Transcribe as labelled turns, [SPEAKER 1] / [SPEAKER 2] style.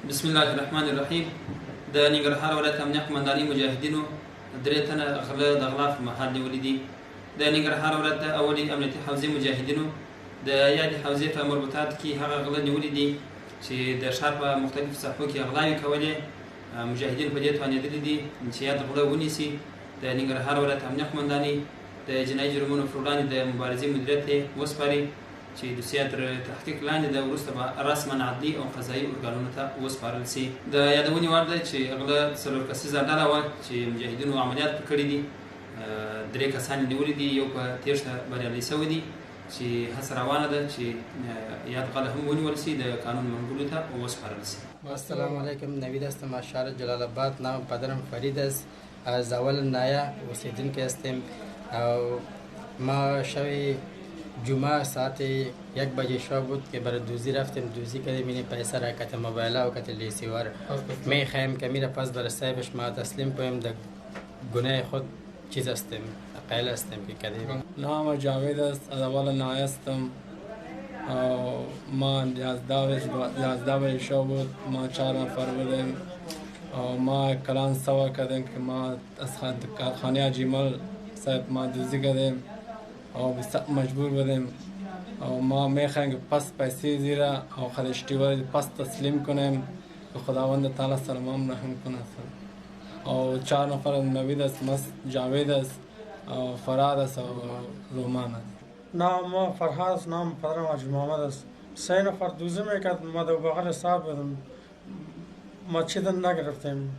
[SPEAKER 1] بسم الله الرحمن الرحیم. د ننګرهار ولایت امنیه قمندانۍ مجاهدینو 3 تنه غله د غلا په محل نیولي دي. د ننګرهار ولایت د اولي امنیتي حوزې مجاهدینو د یادې حوزې په مربوطات کې هغه غله نیولي دي چې د ښار په مختلفو ساحو کې غلاوې کولې. مجاهدین په دې توانېدلي دي چې یاد غله ونیسي. د ننګرهار ولایت امنیه قمندانۍ د جنایي جرمونو پر وړاندې د مبارزې مدیریت ته وسپاري چې د دوسیه تر تحقیق لاندې د وروسته به رسما عدلي او قضایي ارګانونو ته وسپارل شي. د یادونې وړ ده چې غله 4 کسیزه ډله وه چې مجاهدینو عملیات پرې کړي دي. 3 کسان یې نیولي دي، یو په تېښته بریالی شوی دی چې هڅه روانه ده چې یاد غله هم ونیول شي، د قانون منګولو ته وسپارل شي.
[SPEAKER 2] السلام علیکم. نوید هستم از شهر جلال آباد. نام پدرم فرید است. از اول نایه اوسیدونکی هستیم. ما شب جمعه ساعت 1 بجه شب بود که برای دوزی رفتیم. دوزی کردیم، این پیسه را کت موبایل و کت لیسیوار میخوایم که میره پس برای صاحبش ما تسلیم کنیم. در گناه خود چیز هستیم، قیل هستیم که کردیم.
[SPEAKER 3] نام جاوید است. از اول نایه هستم. ما 11 بجه شب بود. ما 4 نفر بودیم. ما کلان سوا کردیم که ما از کارخانه اجیمل صاحب ما دوزی کردیم و مجبور بودیم. ما میخوایم که پس پیسې زیره او خدشتیوار پس تسلیم کنیم که خداوند تعالی سلام رحم کنه. او 4 نفر نوید است، جاوید است، فراد است و رومان است.
[SPEAKER 4] نام فرهاد است. نام پدرم حاجی محمد است. 3 نفر دوزی میکرد. ما در بغل صاحب بودم. ما چیزی نگرفتیم.